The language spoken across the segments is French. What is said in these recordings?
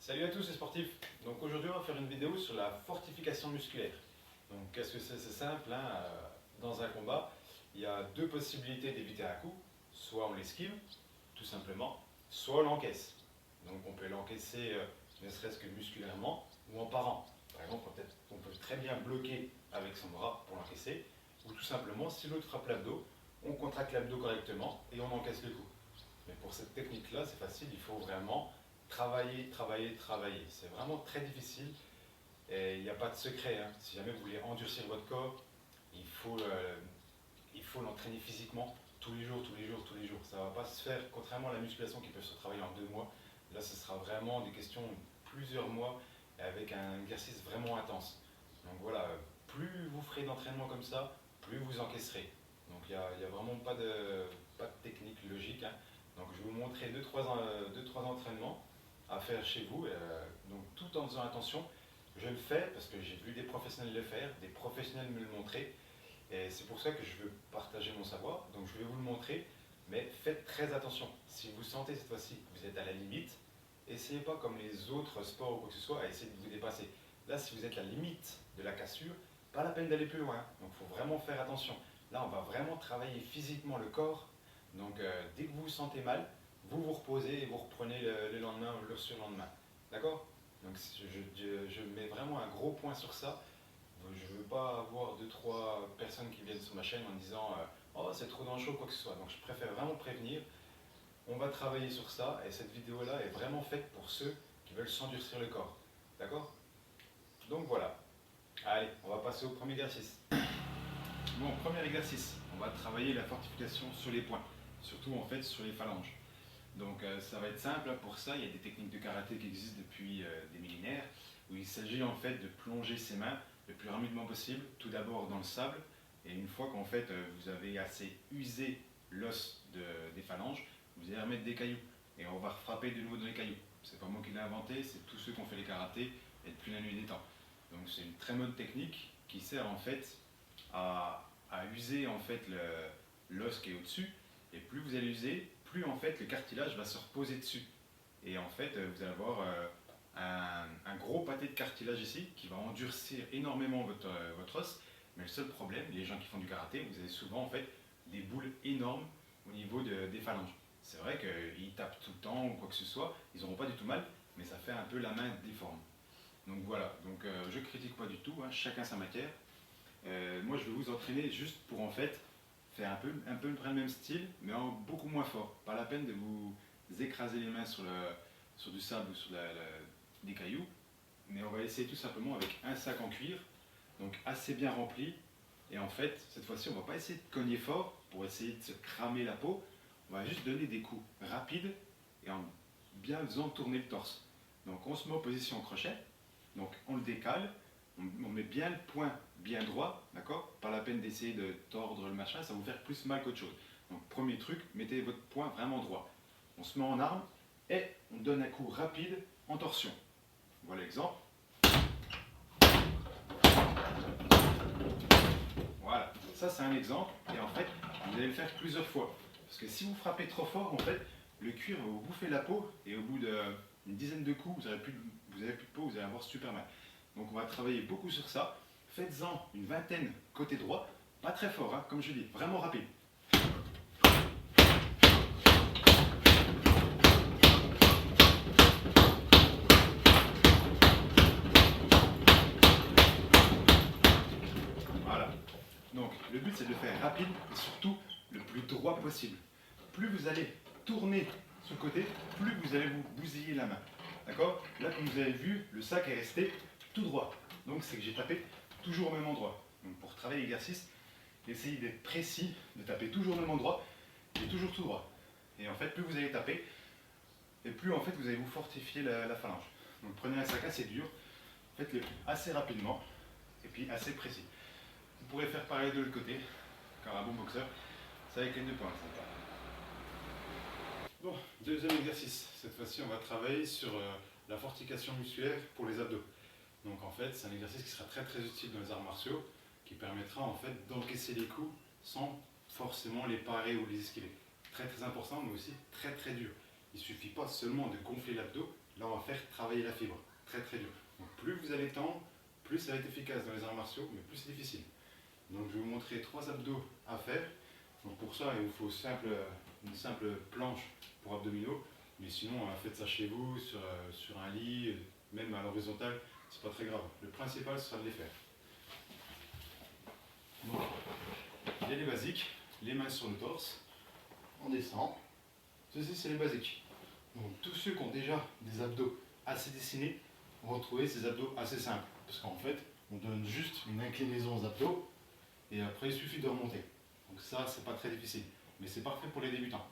Salut à tous les sportifs. Donc aujourd'hui on va faire une vidéo sur la fortification musculaire. Donc qu'est-ce que c'est? C'est simple, hein, dans un combat, il y a deux possibilités d'éviter un coup. Soit on l'esquive, tout simplement, soit on l'encaisse. Donc on peut l'encaisser ne serait-ce que musculairement ou en parant. Par exemple, on peut très bien bloquer avec son bras pour l'encaisser, ou tout simplement, si l'autre frappe l'abdos, on contracte l'abdos correctement et on encaisse le coup. Mais pour cette technique-là, c'est facile, il faut vraiment travailler, travailler, travailler. C'est vraiment très difficile et il n'y a pas de secret, hein. Si jamais vous voulez endurcir votre corps, il faut, euh, il faut l'entraîner physiquement tous les jours, tous les jours, tous les jours. Ça ne va pas se faire, contrairement à la musculation qui peut se travailler en 2 mois. Là, ce sera vraiment des questions de plusieurs mois avec un exercice vraiment intense. Donc voilà, plus vous ferez d'entraînement comme ça, plus vous encaisserez. Donc il n'y a vraiment pas de technique logique, hein. Donc je vais vous montrer 2-3 entraînements à faire chez vous, donc tout en faisant attention. Je le fais parce que j'ai vu des professionnels le faire, des professionnels me le montrer, et c'est pour ça que je veux partager mon savoir. Donc je vais vous le montrer, mais faites très attention. Si vous sentez cette fois-ci que vous êtes à la limite, essayez pas comme les autres sports ou quoi que ce soit à essayer de vous dépasser. Là, si vous êtes à la limite de la cassure, pas la peine d'aller plus loin. Donc il faut vraiment faire attention. Là, on va vraiment travailler physiquement le corps. Donc dès que vous vous sentez mal, vous vous reposez et vous reprenez le lendemain ou le surlendemain. D'accord? Donc je mets vraiment un gros point sur ça. Je ne veux pas avoir 2-3 personnes qui viennent sur ma chaîne en disant oh c'est trop dangereux ou quoi que ce soit. Donc je préfère vraiment prévenir. On va travailler sur ça et cette vidéo-là est vraiment faite pour ceux qui veulent s'endurcir le corps. D'accord? Donc voilà. Allez, on va passer au premier exercice. Bon, premier exercice, on va travailler la fortification sur les poings, surtout en fait sur les phalanges. Donc ça va être simple, pour ça il y a des techniques de karaté qui existent depuis des millénaires, où il s'agit en fait de plonger ses mains le plus rapidement possible, tout d'abord dans le sable, et une fois qu'en fait vous avez assez usé l'os des phalanges, vous allez remettre des cailloux, et on va frapper de nouveau dans les cailloux. C'est pas moi qui l'ai inventé, c'est tous ceux qui ont fait les karatés et depuis la nuit des temps. Donc c'est une très bonne technique qui sert en fait à user en fait l'os qui est au-dessus, et plus vous allez user, plus en fait le cartilage va se reposer dessus. Et en fait, vous allez avoir un gros pâté de cartilage ici qui va endurcir énormément votre os. Mais le seul problème, les gens qui font du karaté, vous avez souvent en fait des boules énormes au niveau des phalanges. C'est vrai qu'ils tapent tout le temps ou quoi que ce soit, ils n'auront pas du tout mal, mais ça fait un peu la main déforme. Donc voilà, donc je critique pas du tout, hein, chacun sa matière. Moi je vais vous entraîner juste pour en fait faire un peu le même style, mais en beaucoup moins fort. Pas la peine de vous écraser les mains sur du sable ou sur des cailloux, mais on va essayer tout simplement avec un sac en cuir, donc assez bien rempli. Et en fait, cette fois-ci, on ne va pas essayer de cogner fort pour essayer de se cramer la peau. On va juste donner des coups rapides et en bien faisant tourner le torse. Donc on se met en position crochet, donc on le décale, on met bien le poing bien droit, d'accord? Pas la peine d'essayer de tordre le machin, ça va vous faire plus mal qu'autre chose. Donc premier truc, mettez votre poing vraiment droit. On se met en arme et on donne un coup rapide en torsion. Voilà l'exemple. Voilà, ça c'est un exemple et en fait vous allez le faire plusieurs fois. Parce que si vous frappez trop fort, en fait, le cuir va vous bouffer la peau et au bout d'une dizaine de coups, vous n'avez plus de peau, vous allez avoir super mal. Donc on va travailler beaucoup sur ça. Faites-en une vingtaine côté droit, pas très fort, hein, comme je dis, vraiment rapide. Voilà. Donc le but c'est de le faire rapide et surtout le plus droit possible. Plus vous allez tourner ce côté, plus vous allez vous bousiller la main. D'accord? Là, comme vous avez vu, le sac est resté tout droit. Donc c'est que j'ai tapé toujours au même endroit. Donc pour travailler l'exercice, essayez d'être précis, de taper toujours au même endroit et toujours tout droit. Et en fait, plus vous allez taper, et plus en fait vous allez vous fortifier la phalange. Donc prenez un sac assez dur, faites-le assez rapidement et puis assez précis. Vous pourrez faire pareil de l'autre côté, car un bon boxeur, c'est avec les deux poings. Bon, deuxième exercice. Cette fois-ci, on va travailler sur la fortification musculaire pour les abdos. Donc en fait, c'est un exercice qui sera très très utile dans les arts martiaux, qui permettra en fait d'encaisser les coups sans forcément les parer ou les esquiver. Très très important, mais aussi très très dur. Il ne suffit pas seulement de gonfler l'abdos, là on va faire travailler la fibre. Très très dur. Donc plus vous allez tendre, plus ça va être efficace dans les arts martiaux, mais plus c'est difficile. Donc je vais vous montrer 3 abdos à faire. Donc pour ça, il vous faut une simple planche pour abdominaux. Mais sinon, faites ça chez vous, sur un lit, même à l'horizontale, c'est pas très grave. Le principal, ce sera de les faire. Donc, il y a les basiques, les mains sur le torse, on descend. Ceci, c'est les basiques. Donc tous ceux qui ont déjà des abdos assez dessinés vont trouver ces abdos assez simples. Parce qu'en fait, on donne juste une inclinaison aux abdos et après il suffit de remonter. Donc ça, c'est pas très difficile. Mais c'est parfait pour les débutants.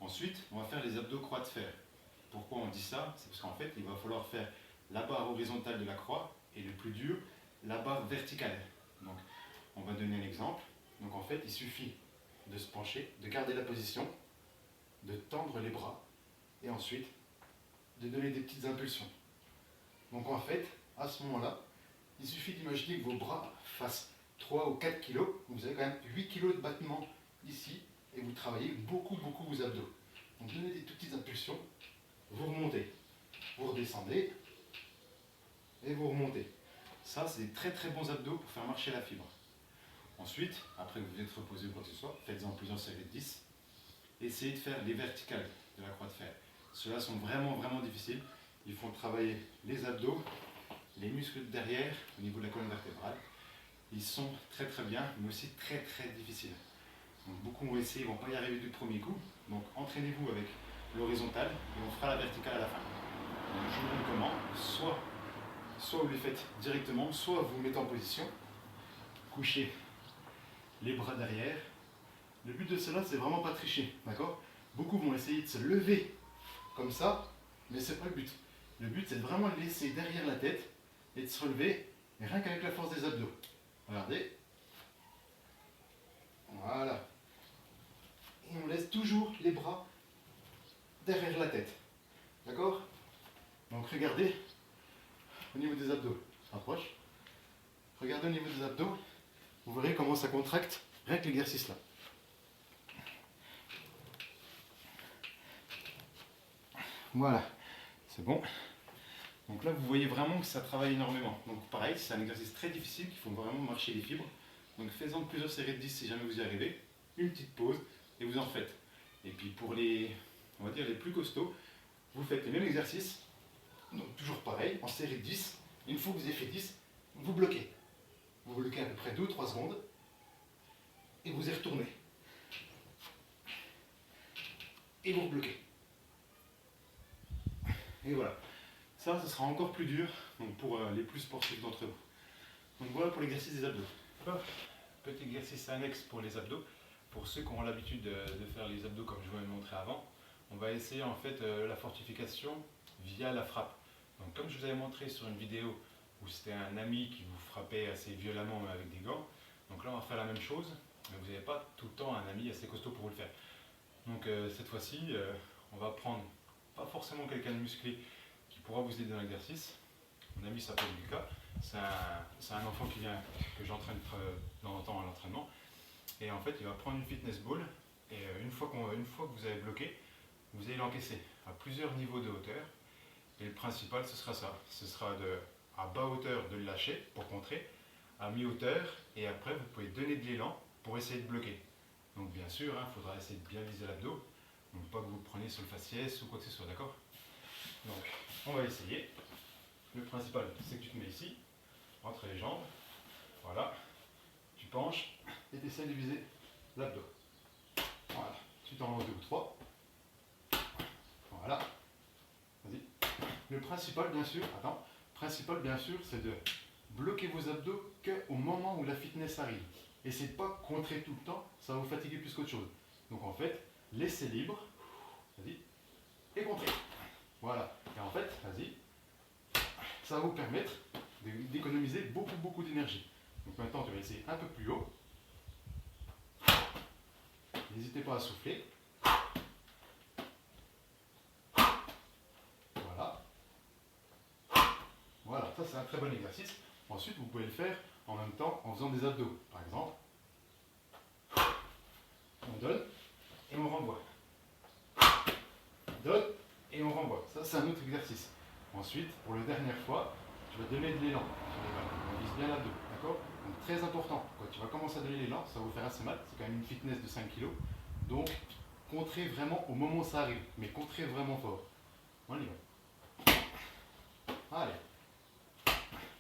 Ensuite, on va faire les abdos croix de fer. Pourquoi on dit ça? C'est parce qu'en fait, il va falloir faire la barre horizontale de la croix et le plus dur, la barre verticale. Donc, on va donner un exemple. Donc en fait, il suffit de se pencher, de garder la position, de tendre les bras et ensuite de donner des petites impulsions. Donc en fait, à ce moment-là, il suffit d'imaginer que vos bras fassent 3 ou 4 kg, vous avez quand même 8 kg de battement ici et vous travaillez beaucoup vos abdos. Donc donnez des toutes petites impulsions, vous remontez, vous redescendez et vous remontez. Ça, c'est des très très bons abdos pour faire marcher la fibre. Ensuite, après que vous êtes reposé ou quoi que ce soit, faites-en plusieurs séries de 10. Essayez de faire les verticales de la croix de fer. Ceux-là sont vraiment difficiles. Ils font travailler les abdos, les muscles derrière, au niveau de la colonne vertébrale. Ils sont très bien, mais aussi très difficiles. Donc beaucoup vont essayer, ils ne vont pas y arriver du premier coup. Donc entraînez-vous avec l'horizontale et on fera la verticale à la fin. Donc, je vous montre comment. Soit vous les faites directement, soit vous vous mettez en position, couchez les bras derrière. Le but de cela, c'est vraiment pas tricher, d'accord? Beaucoup vont essayer de se lever comme ça, mais c'est pas le but. Le but, c'est de vraiment le laisser derrière la tête et de se relever, et rien qu'avec la force des abdos. Regardez. Voilà. Et on laisse toujours les bras derrière la tête. D'accord? Donc regardez au niveau des abdos. Je rapproche. Regardez au niveau des abdos. Vous verrez comment ça contracte rien que l'exercice là. Voilà, c'est bon. Donc là, vous voyez vraiment que ça travaille énormément. Donc pareil, c'est un exercice très difficile, il faut vraiment marcher les fibres. Donc faites-en plusieurs séries de 10 si jamais vous y arrivez. Une petite pause et vous en faites. Et puis pour les, on va dire les plus costauds, vous faites les mêmes exercices. Donc toujours pareil, en série de 10. Une fois que vous avez fait 10, vous bloquez. Vous bloquez à peu près 2 ou 3 secondes. Et vous y retournez. Et vous rebloquez. Et voilà. Ça, ce sera encore plus dur donc pour les plus sportifs d'entre vous. Donc voilà pour l'exercice des abdos. Petit exercice annexe pour les abdos. Pour ceux qui ont l'habitude de faire les abdos comme je vous l'ai montré avant, on va essayer en fait la fortification via la frappe. Donc comme je vous avais montré sur une vidéo où c'était un ami qui vous frappait assez violemment avec des gants, donc là on va faire la même chose, mais vous n'avez pas tout le temps un ami assez costaud pour vous le faire. Donc cette fois-ci, on va prendre pas forcément quelqu'un de musclé qui pourra vous aider dans l'exercice. Mon ami s'appelle Lucas, c'est un enfant que j'entraîne de temps en temps à l'entraînement. Et en fait, il va prendre une fitness ball et une fois que vous avez bloqué, vous allez l'encaisser à plusieurs niveaux de hauteur. Et le principal, ce sera ça. Ce sera à bas hauteur de le lâcher pour contrer, à mi-hauteur, et après vous pouvez donner de l'élan pour essayer de bloquer. Donc bien sûr, il faudra essayer de bien viser l'abdos, donc pas que vous preniez sur le faciès ou quoi que ce soit, d'accord? Donc on va essayer. Le principal, c'est que tu te mets ici, entre les jambes, voilà, tu penches et tu essaies de viser l'abdos. Voilà, tu t'en rends 2 ou 3. Voilà, vas-y. Le principal, bien sûr, c'est de bloquer vos abdos qu'au moment où la fitness arrive. Essayez de ne pas contrer tout le temps, ça va vous fatiguer plus qu'autre chose. Donc en fait, laissez libre, vas-y, et contrez. Voilà, et en fait, vas-y, ça va vous permettre d'économiser beaucoup d'énergie. Donc maintenant, tu vas essayer un peu plus haut. N'hésitez pas à souffler. Voilà. Voilà, ça c'est un très bon exercice. Ensuite, vous pouvez le faire en même temps en faisant des abdos. Par exemple, on donne et on renvoie. On donne et on renvoie. Ça, c'est un autre exercice. Ensuite, pour la dernière fois, tu vas donner de l'élan sur les balles. On vise bien l'abdos, d'accord? Donc très important, quand tu vas commencer à donner l'élan, ça va vous faire assez mal, c'est quand même une fitness de 5 kg. Donc, contrez vraiment au moment où ça arrive, mais contrez vraiment fort. On y va. Allez,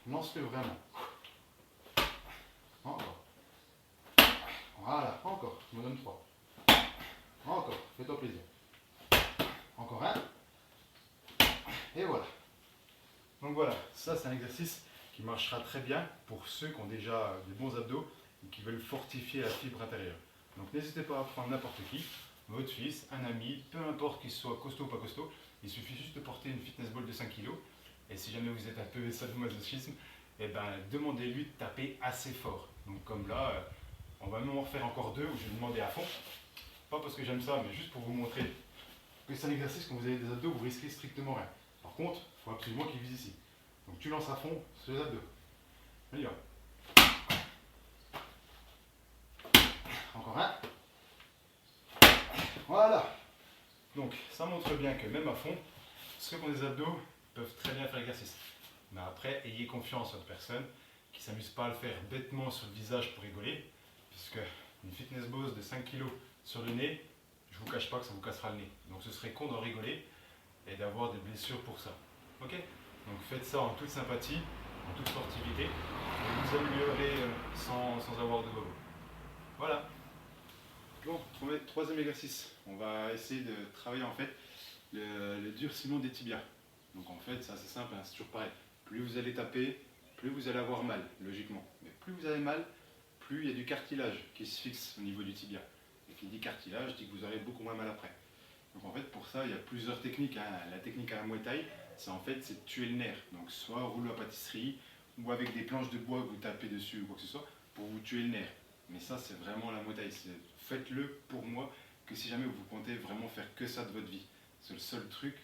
lance-le vraiment. Encore. Voilà, encore, je me donne 3. Encore, fais-toi plaisir. Encore un. Et voilà. Donc voilà, ça c'est un exercice qui marchera très bien pour ceux qui ont déjà des bons abdos et qui veulent fortifier la fibre intérieure. Donc n'hésitez pas à prendre n'importe qui, votre fils, un ami, peu importe qu'il soit costaud ou pas costaud, il suffit juste de porter une fitness ball de 5 kg. Et si jamais vous êtes un peu sadomasochisme, eh ben, demandez-lui de taper assez fort. Donc comme là, on va même en refaire encore 2 où je vais demander à fond. Pas parce que j'aime ça, mais juste pour vous montrer que c'est un exercice quand vous avez des abdos, vous risquez strictement rien. Par contre, il faut absolument qu'il vise ici. Donc tu lances à fond sur les abdos. On y va. Encore un. Voilà. Donc ça montre bien que même à fond, ceux qui ont des abdos peuvent très bien faire l'exercice. Mais après, ayez confiance en votre personne qui ne s'amuse pas à le faire bêtement sur le visage pour rigoler, puisque une fitness ball de 5 kg sur le nez, je ne vous cache pas que ça vous cassera le nez. Donc ce serait con d'en rigoler et d'avoir des blessures pour ça. Ok? Donc faites ça en toute sympathie, en toute sportivité, et vous améliorez sans avoir de bobos. Voilà. Bon, troisième exercice. On va essayer de travailler en fait le durcissement des tibias. Donc en fait, c'est assez simple, hein, c'est toujours pareil. Plus vous allez taper, plus vous allez avoir mal, logiquement. Mais plus vous avez mal, plus il y a du cartilage qui se fixe au niveau du tibia. Et qui dit cartilage, dit que vous aurez beaucoup moins mal après. Donc en fait, pour ça, il y a plusieurs techniques, hein. La technique à la Muay Thai, c'est en fait, c'est de tuer le nerf. Donc soit rouleau à pâtisserie, ou avec des planches de bois que vous tapez dessus ou quoi que ce soit, pour vous tuer le nerf. Mais ça, c'est vraiment la Muay Thai. Faites-le pour moi, que si jamais vous comptez vraiment faire que ça de votre vie. C'est le seul truc,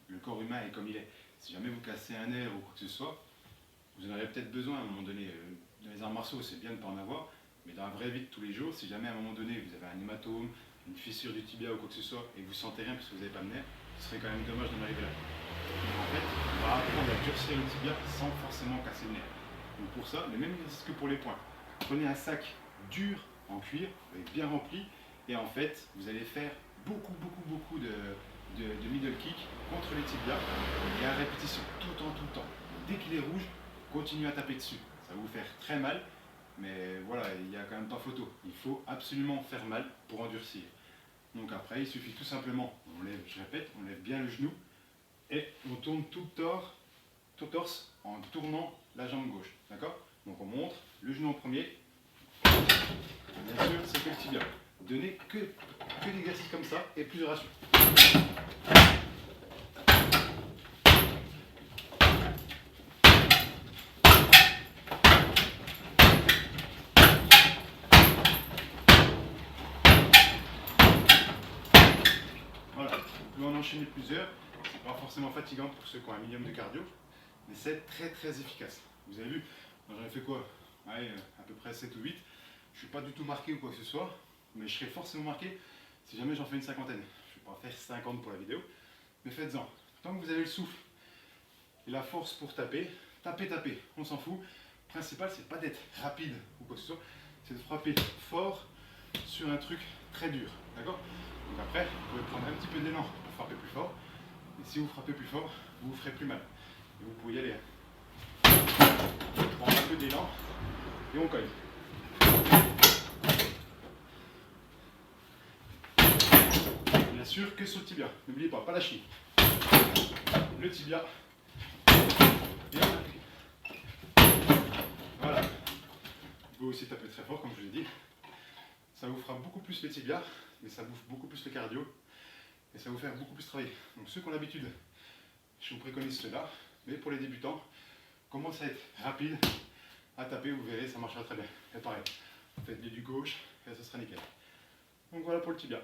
le corps humain est comme il est. Si jamais vous cassez un nerf ou quoi que ce soit, vous en aurez peut-être besoin à un moment donné. Dans les arts martiaux, c'est bien de ne pas en avoir, mais dans la vraie vie de tous les jours, si jamais à un moment donné vous avez un hématome, une fissure du tibia ou quoi que ce soit, et que vous sentez rien parce que vous n'avez pas de nerf, ce serait quand même dommage d'en arriver là. Donc en fait, on va apprendre à durcir le tibia sans forcément casser le nerf. Donc pour ça, le même exercice que pour les poings. Prenez un sac dur en cuir, avec bien rempli, et en fait, vous allez faire beaucoup de middle kick contre les tibias, et à répétition, tout le temps. Dès qu'il est rouge, continuez à taper dessus. Ça va vous faire très mal, mais voilà, il n'y a quand même pas photo. Il faut absolument faire mal pour endurcir. Donc après, il suffit tout simplement, on lève, je répète, on lève bien le genou, et on tourne tout torse en tournant la jambe gauche. D'accord? Donc on montre le genou en premier. Bien sûr, c'est que le tibia. Donnez que l'exercice comme ça et plus de ratio. Voilà, vous pouvez en enchaîner plusieurs. C'est pas forcément fatigant pour ceux qui ont un minimum de cardio, mais c'est très efficace. Vous avez vu, j'en ai fait quoi? Ouais, à peu près 7 ou 8. Je ne suis pas du tout marqué ou quoi que ce soit, mais je serai forcément marqué si jamais j'en fais une cinquantaine. Je ne vais pas faire 50 pour la vidéo, mais faites-en. Tant que vous avez le souffle et la force pour taper, tapez, on s'en fout. Le principal, c'est pas d'être rapide ou quoi que ce soit, c'est de frapper fort sur un truc très dur. D'accord? Donc après, vous pouvez prendre un petit peu d'élan pour frapper plus fort, et si vous frappez plus fort, vous vous ferez plus mal. Et vous pouvez y aller. Prendre un peu d'élan et on colle. Bien sûr que sur le tibia, n'oubliez pas la cheville. Le tibia et on appuie. Voilà. Vous pouvez aussi taper très fort comme je vous l'ai dit. Ça vous fera beaucoup plus le tibia, mais ça bouffe beaucoup plus le cardio et ça va vous faire beaucoup plus travailler. Donc ceux qui ont l'habitude, je vous préconise cela, mais pour les débutants, commencez à être rapide à taper, vous verrez, ça marchera très bien. Et pareil, faites du gauche et ça sera nickel. Donc voilà pour le tibia.